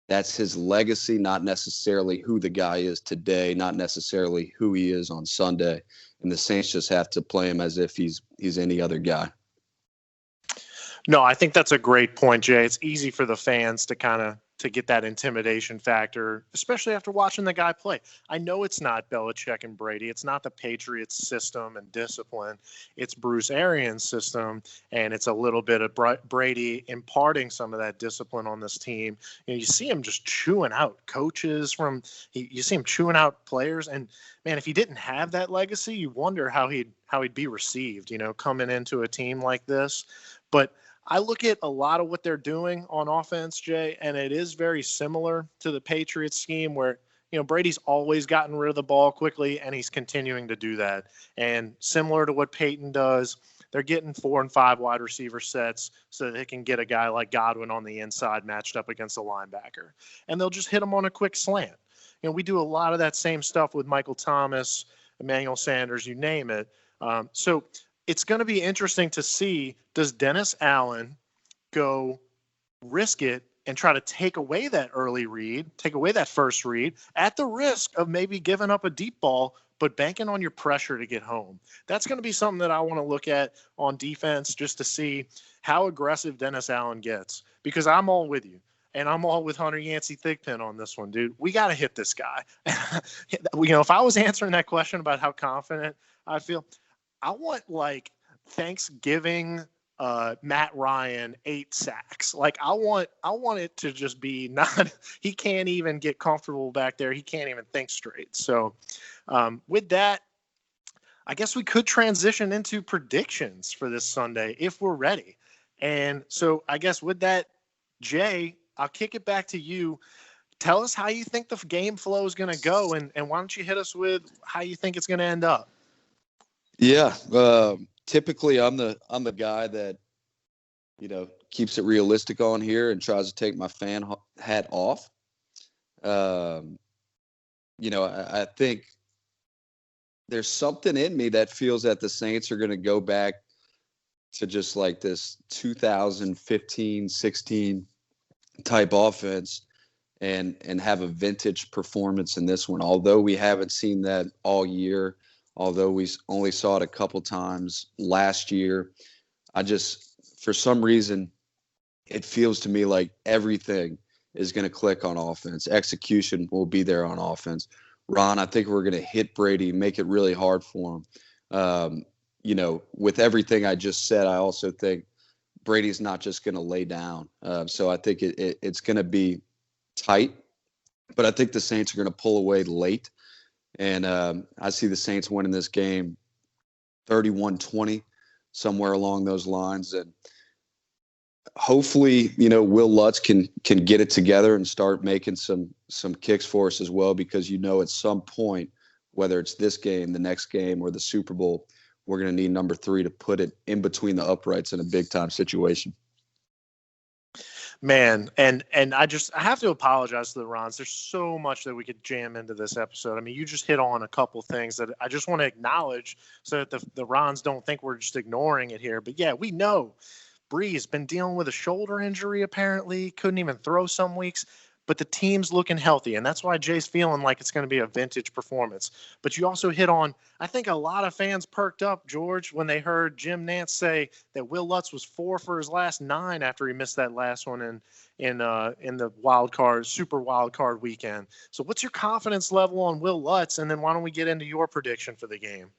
that's his legacy, not necessarily who the guy is today, not necessarily who he is on Sunday. And the Saints just have to play him as if he's any other guy. No, I think that's a great point, Jay. It's easy for the fans to kind of to get that intimidation factor, especially after watching the guy play. I know it's not Belichick and Brady. It's not the Patriots system and discipline. It's Bruce Arians' system, and it's a little bit of Brady imparting some of that discipline on this team. You see him just chewing out coaches you see him chewing out players. And, man, if he didn't have that legacy, you wonder how he'd be received, coming into a team like this. But I look at a lot of what they're doing on offense, Jay, and it is very similar to the Patriots scheme where, Brady's always gotten rid of the ball quickly, and he's continuing to do that. And similar to what Peyton does, they're getting 4 and 5 wide receiver sets so that they can get a guy like Godwin on the inside matched up against a linebacker. And they'll just hit him on a quick slant. We do a lot of that same stuff with Michael Thomas, Emmanuel Sanders, you name it. So it's going to be interesting to see, does Dennis Allen go risk it and try to take away that early read, take away that first read at the risk of maybe giving up a deep ball, but banking on your pressure to get home? That's going to be something that I want to look at on defense just to see how aggressive Dennis Allen gets, because I'm all with you. And I'm all with Hunter Yancey Thigpen on this one, dude. We got to hit this guy. If I was answering that question about how confident I feel, I want like Thanksgiving Matt Ryan 8 sacks. Like I want it to just be not. He can't even get comfortable back there. He can't even think straight. So with that, I guess we could transition into predictions for this Sunday if we're ready. And so I guess with that, Jay, I'll kick it back to you. Tell us how you think the game flow is going to go, and why don't you hit us with how you think it's going to end up? Yeah, typically I'm the guy that keeps it realistic on here and tries to take my fan hat off. I think there's something in me that feels that the Saints are going to go back to just like this 2015-16 type offense and have a vintage performance in this one. Although we haven't seen that all year, although we only saw it a couple times last year, for some reason, it feels to me like everything is going to click on offense. Execution will be there on offense. Ron, I think we're going to hit Brady, make it really hard for him. With everything I just said, I also think Brady's not just going to lay down. So I think it's going to be tight, but I think the Saints are going to pull away late. And I see the Saints winning this game 31-20, somewhere along those lines. And hopefully, Will Lutz can get it together and start making some kicks for us as well, because at some point, whether it's this game, the next game, or the Super Bowl, we're going to need number 3 to put it in between the uprights in a big-time situation. Man, and I have to apologize to the Rons. There's so much that we could jam into this episode. I mean, you just hit on a couple things that I just want to acknowledge so that the Rons don't think we're just ignoring it here. But, yeah, we know Brees been dealing with a shoulder injury apparently, couldn't even throw some weeks. But the team's looking healthy, and that's why Jay's feeling like it's going to be a vintage performance. But you also hit on, I think a lot of fans perked up, George, when they heard Jim Nantz say that Will Lutz was 4 for his last 9 after he missed that last one in the super wild card weekend. So what's your confidence level on Will Lutz? And then why don't we get into your prediction for the game?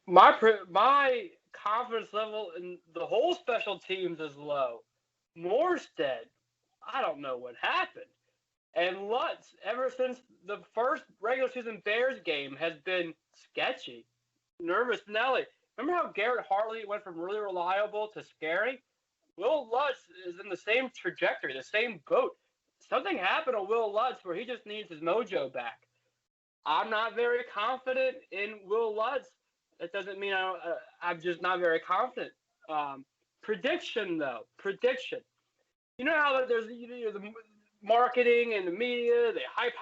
My confidence level in the whole special teams is low. Morstead, I don't know what happened. And Lutz, ever since the first regular season Bears game, has been sketchy. Nervous Nelly. Remember how Garrett Hartley went from really reliable to scary? Will Lutz is in the same trajectory, the same boat. Something happened to Will Lutz where he just needs his mojo back. I'm not very confident in Will Lutz. That doesn't mean I'm just not very confident. Prediction, though. Prediction. You know how there's the marketing and the media, they hype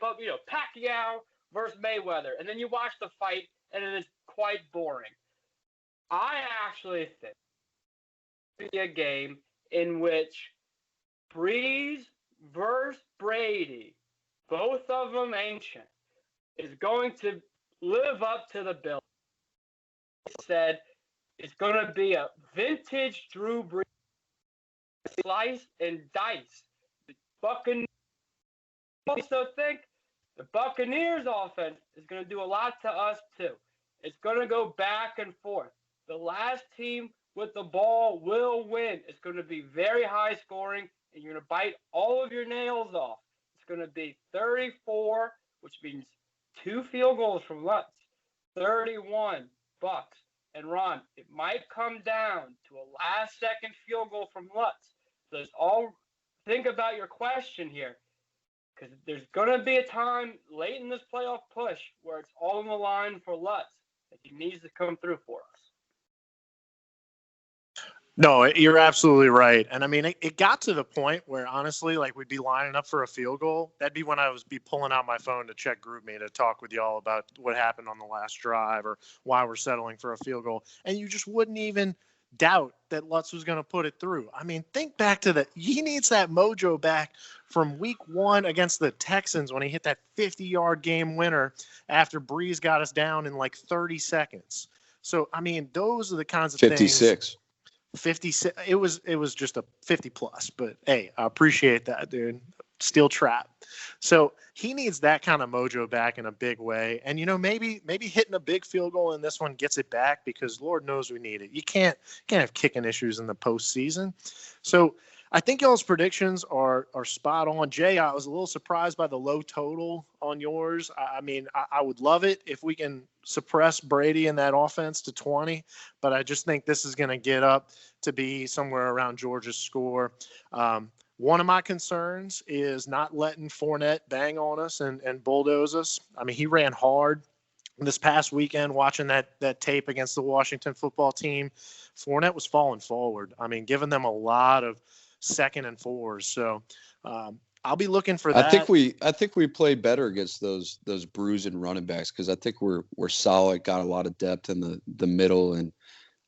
up, Pacquiao versus Mayweather. And then you watch the fight, and it is quite boring. I actually think it'll be a game in which Brees versus Brady, both of them ancient, is going to live up to the bill. Said it's going to be a vintage Drew Brees slice and dice. The Buccaneers also think the Buccaneers offense is going to do a lot to us too. It's going to go back and forth. The last team with the ball will win. It's going to be very high scoring, and you're going to bite all of your nails off. It's going to be 34, which means 2 field goals from Lutz, 31 Bucks. And Ron, it might come down to a last-second field goal from Lutz. So think about your question here, because there's going to be a time late in this playoff push where it's all on the line for Lutz that he needs to come through for us. No, you're absolutely right. And I mean, it got to the point where honestly, like we'd be lining up for a field goal. That'd be when I was pulling out my phone to check GroupMe to talk with y'all about what happened on the last drive or why we're settling for a field goal. And you just wouldn't even doubt that Lutz was going to put it through. I mean, think back to he needs that mojo back from week 1 against the Texans when he hit that 50-yard game winner after Brees got us down in like 30 seconds. So, I mean, those are the kinds of 56. 56. It was just a 50 plus, but hey, I appreciate that, dude. Steel trap. So he needs that kind of mojo back in a big way. And, maybe hitting a big field goal in this one gets it back because Lord knows we need it. You can't have kicking issues in the postseason. So I think y'all's predictions are spot on. Jay, I was a little surprised by the low total on yours. I mean, I would love it if we can suppress Brady in that offense to 20, but I just think this is going to get up to be somewhere around Georgia's score. One of my concerns is not letting Fournette bang on us and bulldoze us. I mean, he ran hard this past weekend watching that tape against the Washington football team. Fournette was falling forward. I mean, giving them a lot of 2nd and 4s. So I'll be looking for that. I think we played better against those bruising running backs because I think we're solid, got a lot of depth in the middle, and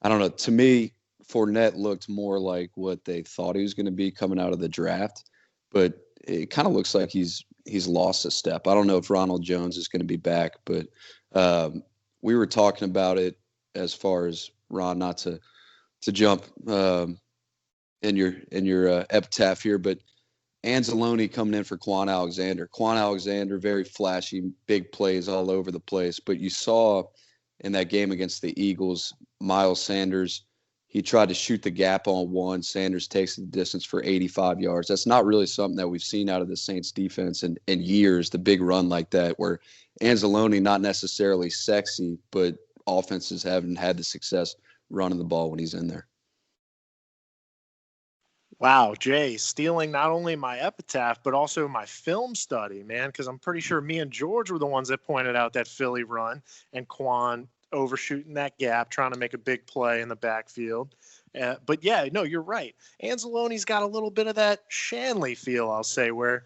I don't know. To me, Fournette looked more like what they thought he was going to be coming out of the draft, but it kind of looks like he's lost a step. I don't know if Ronald Jones is going to be back, but we were talking about it as far as Ron, not to jump in your epitaph here, but Anzalone coming in for Quan Alexander. Quan Alexander, very flashy, big plays all over the place. But you saw in that game against the Eagles, Miles Sanders, he tried to shoot the gap on one. Sanders takes the distance for 85 yards. That's not really something that we've seen out of the Saints defense in years, the big run like that, where Anzalone, not necessarily sexy, but offenses haven't had the success running the ball when he's in there. Wow, Jay, stealing not only my epitaph, but also my film study, man, because I'm pretty sure me and George were the ones that pointed out that Philly run and Quan overshooting that gap, trying to make a big play in the backfield. But yeah, no, you're right. Anzalone's got a little bit of that Shanley feel, I'll say, where,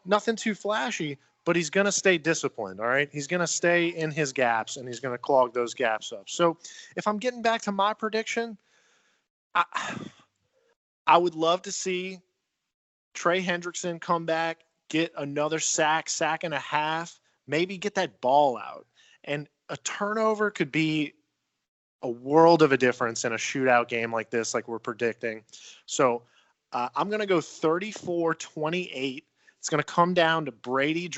nothing too flashy, but he's going to stay disciplined, all right? He's going to stay in his gaps, and he's going to clog those gaps up. So if I'm getting back to my prediction, I would love to see Trey Hendrickson come back, get another sack and a half, maybe get that ball out. And a turnover could be a world of a difference in a shootout game like this, like we're predicting. So I'm going to go 34-28. It's going to come down to Brady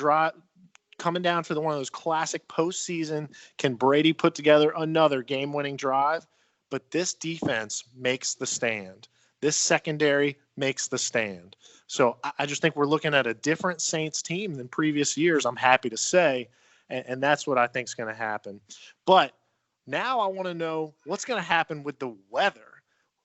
coming down for one of those classic postseason. Can Brady put together another game-winning drive? But this defense makes the stand. This secondary makes the stand. So I just think we're looking at a different Saints team than previous years, I'm happy to say, and that's what I think is going to happen. But now I want to know what's going to happen with the weather.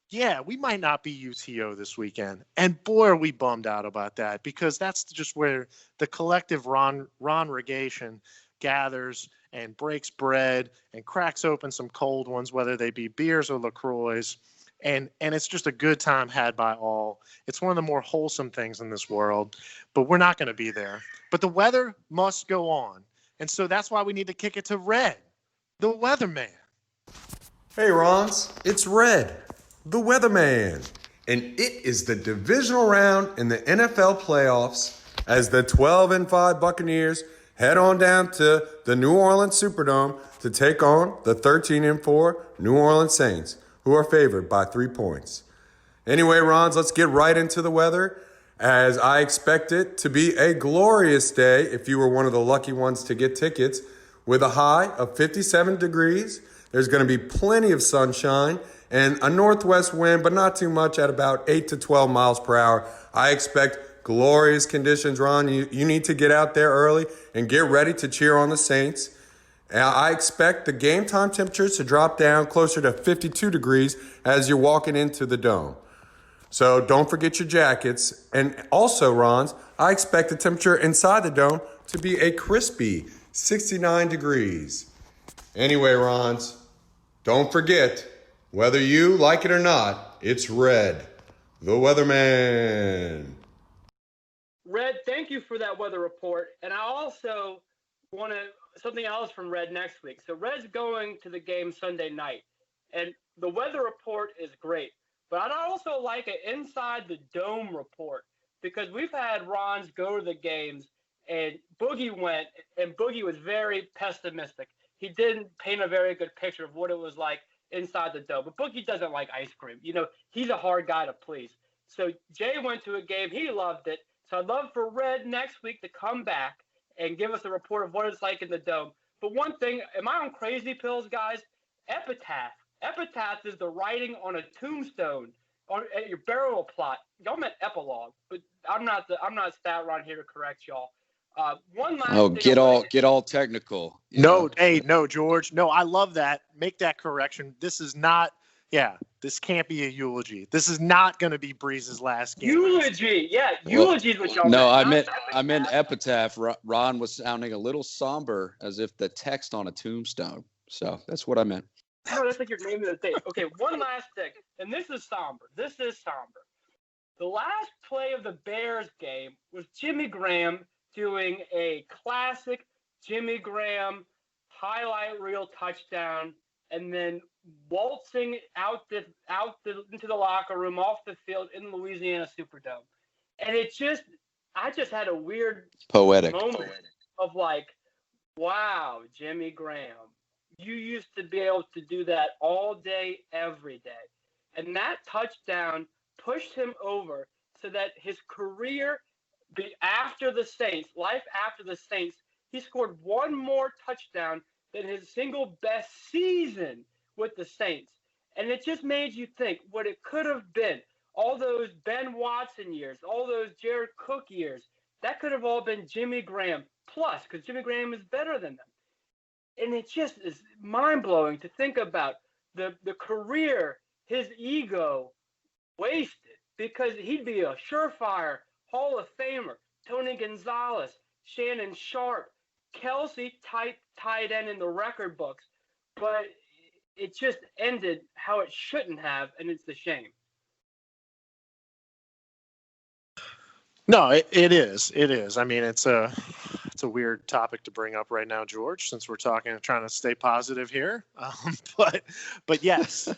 Yeah, we might not be UTO this weekend, and boy, are we bummed out about that, because that's just where the collective Ron-regation gathers and breaks bread and cracks open some cold ones, whether they be beers or LaCroix. And it's just a good time had by all. It's one of the more wholesome things in this world, but we're not going to be there. But the weather must go on. And so that's why we need to kick it to Red, the weatherman. Hey, Rons, it's Red, the weatherman. And it is the divisional round in the NFL playoffs as the 12-5 Buccaneers head on down to the New Orleans Superdome to take on the 13-4 New Orleans Saints, who are favored by 3 points. Anyway, Rons, let's get right into the weather, as I expect it to be a glorious day if you were one of the lucky ones to get tickets, with a high of 57 degrees. There's going to be plenty of sunshine and a northwest wind, but not too much, at about 8 to 12 miles per hour. I expect glorious conditions, Ron. You need to get out there early and get ready to cheer on the Saints. I expect the game time temperatures to drop down closer to 52 degrees as you're walking into the dome. So don't forget your jackets. And also, Rons, I expect the temperature inside the dome to be a crispy 69 degrees. Anyway, Rons, don't forget, whether you like it or not, it's Red, the weatherman. Red, thank you for that weather report. And I also want something else from Red next week. So Red's going to the game Sunday night, and the weather report is great. But I'd also like an inside the dome report, because we've had Rons go to the games, and Boogie went, and Boogie was very pessimistic. He didn't paint a very good picture of what it was like inside the dome. But Boogie doesn't like ice cream. You know, he's a hard guy to please. So Jay went to a game. He loved it. So I'd love for Red next week to come back and give us a report of what it's like in the dome. But one thing, am I on crazy pills, guys? Epitaph. Epitaph is the writing on a tombstone at your burial plot. Y'all meant epilogue, but I'm not Stat Ron here to correct y'all. One last thing. Get all technical. No, George. No, I love that. Make that correction. This is not. Yeah, this can't be a eulogy. This is not going to be Breeze's last game. Eulogy, yeah, eulogy is what y'all meant. I meant epitaph. Ron was sounding a little somber, as if the text on a tombstone. So that's what I meant. No, that's like your name of the thing. Okay, one last thing, and this is somber. The last play of the Bears game was Jimmy Graham doing a classic Jimmy Graham highlight reel touchdown, and then waltzing into the locker room, off the field in Louisiana Superdome. And I just had a weird poetic moment of like, wow, Jimmy Graham, you used to be able to do that all day, every day. And that touchdown pushed him over so that his career after the Saints, life after the Saints, he scored one more touchdown than his single best season with the Saints. And it just made you think what it could have been. All those Ben Watson years, all those Jared Cook years, that could have all been Jimmy Graham plus, because Jimmy Graham is better than them. And it just is mind-blowing to think about the career his ego wasted, because he'd be a surefire Hall of Famer, Tony Gonzalez, Shannon Sharp, Kelsey type tight end in the record books. But it just ended how it shouldn't have, and it's a shame. No, it is. It is. I mean, it's a weird topic to bring up right now, George, since we're trying to stay positive here. But yes,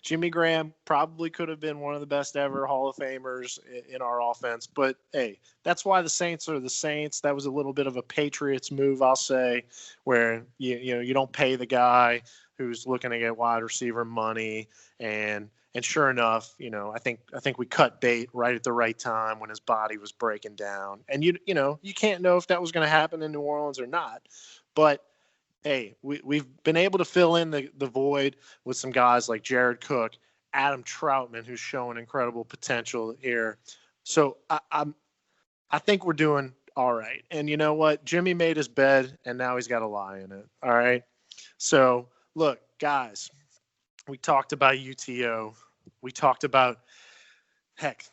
Jimmy Graham probably could have been one of the best ever Hall of Famers in our offense. But hey, that's why the Saints are the Saints. That was a little bit of a Patriots move, I'll say, where you don't pay the guy who's looking to get wide receiver money, and sure enough, I think we cut bait right at the right time when his body was breaking down. And you can't know if that was going to happen in New Orleans or not. But hey, we've been able to fill in the void with some guys like Jared Cook, Adam Troutman, who's showing incredible potential here. So I think we're doing all right. And you know what? Jimmy made his bed, and now he's got a lie in it. All right. So look, guys. We talked about UTO. We talked about,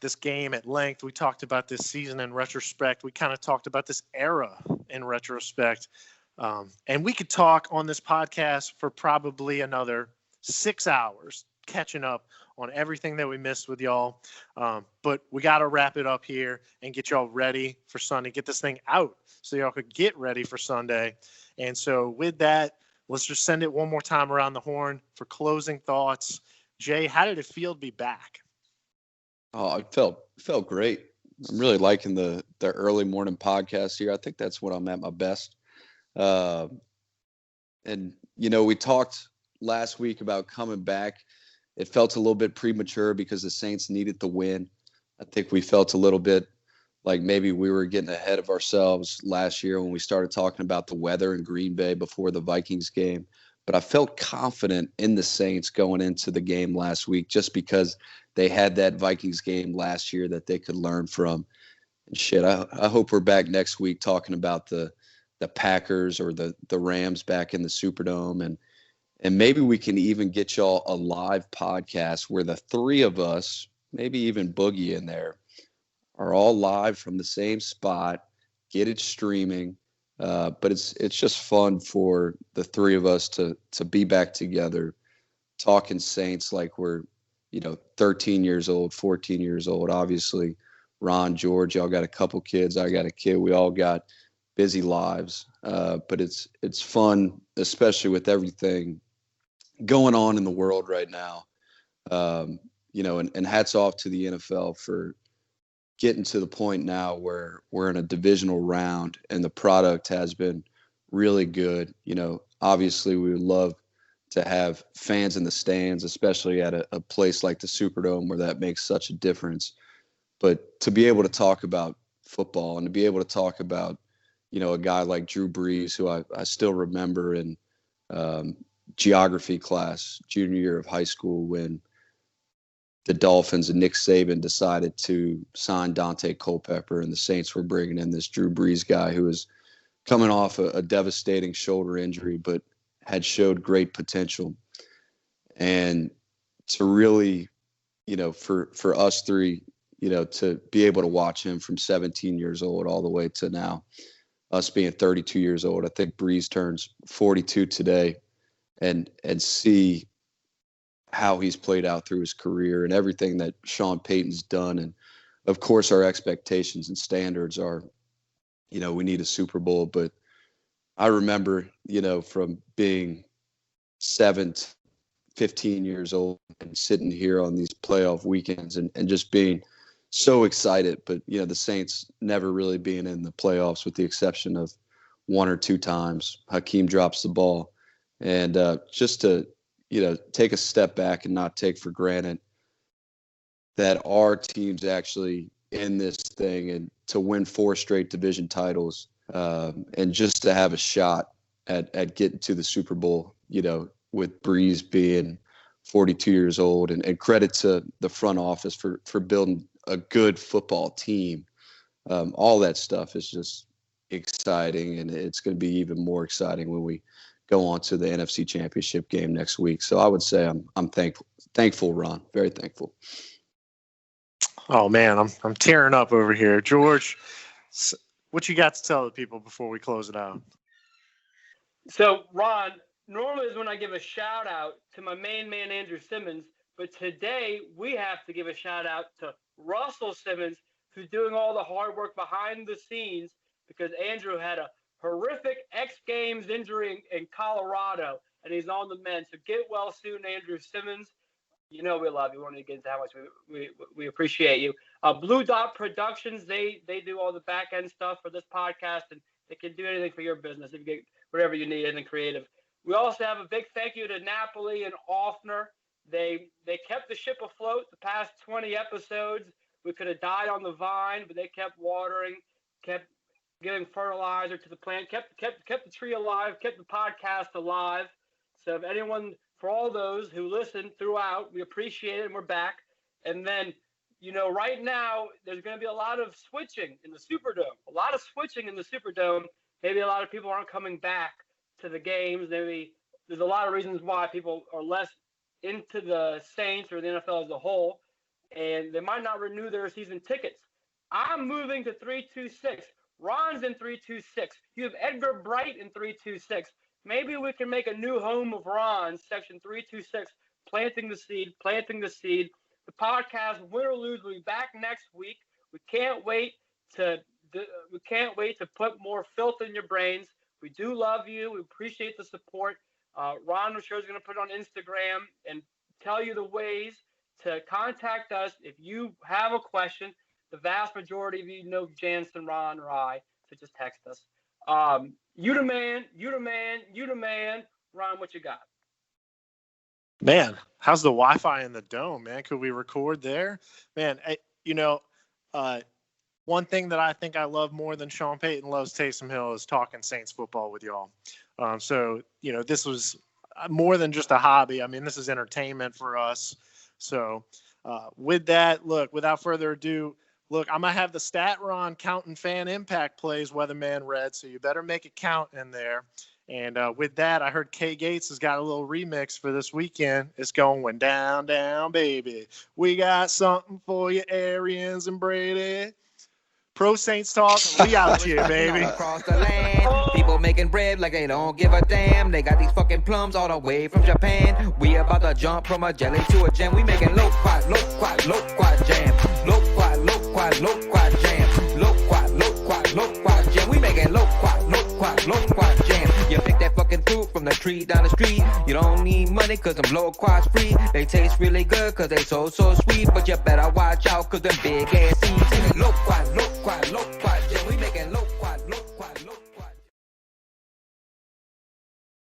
this game at length. We talked about this season in retrospect. We kind of talked about this era in retrospect. And we could talk on this podcast for probably another 6 hours, catching up on everything that we missed with y'all. But we got to wrap it up here and get y'all ready for Sunday, get this thing out so y'all could get ready for Sunday. And so with that, let's just send it one more time around the horn for closing thoughts. Jay, how did it feel to be back? Oh, it felt great. I'm really liking the early morning podcast here. I think that's when I'm at my best. And we talked last week about coming back it felt a little bit premature because the Saints needed the win. I think we felt a little bit like maybe we were getting ahead of ourselves last year when we started talking about the weather in Green Bay before the Vikings game. But I felt confident in the Saints going into the game last week just because they had that Vikings game last year that they could learn from. And shit, I hope we're back next week talking about the Packers or the Rams back in the Superdome, and maybe we can even get y'all a live podcast where the three of us, maybe even Boogie in there, are all live from the same spot, get it streaming. But it's just fun for the three of us to be back together, talking Saints like we're, 13 years old, 14 years old. Obviously, Ron, George, y'all got a couple kids. I got a kid. We all got busy lives. But it's fun, especially with everything going on in the world right now. And hats off to the NFL for getting to the point now where we're in a divisional round and the product has been really good. Obviously we would love to have fans in the stands, especially at a place like the Superdome where that makes such a difference. But to be able to talk about football and to be able to talk about, a guy like Drew Brees, who I still remember in geography class, junior year of high school, when the Dolphins and Nick Saban decided to sign Dante Culpepper, and the Saints were bringing in this Drew Brees guy who was coming off a devastating shoulder injury, but had showed great potential. And to really, for us three, to be able to watch him from 17 years old all the way to now, us being 32 years old. I think Brees turns 42 today, and see how he's played out through his career and everything that Sean Payton's done. And of course our expectations and standards are, we need a Super Bowl. But I remember, from being 15 years old and sitting here on these playoff weekends and just being so excited. But, the Saints never really being in the playoffs with the exception of one or two times Hakeem drops the ball. And just to, take a step back and not take for granted that our team's actually in this thing, and to win 4 straight division titles, and just to have a shot at getting to the Super Bowl, with Brees being 42 years old, and credit to the front office for building a good football team. All that stuff is just exciting, and it's going to be even more exciting when we go on to the NFC Championship game next week. So I would say I'm thankful, Ron, very thankful. Oh man, I'm tearing up over here. George, what you got to tell the people before we close it out? So, Ron, normally is when I give a shout out to my main man, Andrew Simmons, but today we have to give a shout out to Russell Simmons, who's doing all the hard work behind the scenes, because Andrew had a horrific X Games injury in Colorado, and he's on the mend. So get well soon, Andrew Simmons. We love you. We want to get into how much we appreciate you. Blue Dot Productions, they do all the back end stuff for this podcast, and they can do anything for your business if you get whatever you need, anything creative. We also have a big thank you to Napoli and Offner. They kept the ship afloat the past 20 episodes. We could have died on the vine, but they kept watering, kept giving fertilizer to the plant, kept the tree alive, kept the podcast alive. So if anyone, for all those who listened throughout, we appreciate it, and we're back. And then, right now there's going to be a lot of switching in the Superdome. Maybe a lot of people aren't coming back to the games. Maybe there's a lot of reasons why people are less into the Saints or the NFL as a whole, and they might not renew their season tickets. I'm moving to 326. Ron's in 326. You have Edgar Bright in 326. Maybe we can make a new home of Ron's, section 326, planting the seed. The podcast, win or lose, will be back next week. We can't wait to put more filth in your brains. We do love you. We appreciate the support. Ron, I'm sure, is going to put it on Instagram and tell you the ways to contact us if you have a question. The vast majority of you know Jansen, Ron, or I, so just text us. You the man. Ron, what you got? Man, how's the Wi-Fi in the dome, man? Could we record there? Man, one thing that I think I love more than Sean Payton loves Taysom Hill is talking Saints football with y'all. So, this was more than just a hobby. I mean, this is entertainment for us. So with that, look, without further ado, look, I'm going to have the StatRon counting fan impact plays, Weatherman Red, so you better make it count in there. And with that, I heard Kay Gates has got a little remix for this weekend. It's going down, down, baby. We got something for you, Arians and Brady. Pro Saints talk, we out here, baby. Across the land, people making bread like they don't give a damn. They got these fucking plums all the way from Japan. We about to jump from a jelly to a jam. We making low quad jam. Low quad jam. Low quad jam. We making low quad jam. You pick that fucking fruit from the tree down the street. You don't need money cause them low quads free. They taste really good cause they so sweet. But you better watch out cause them big ass seeds. Low quad.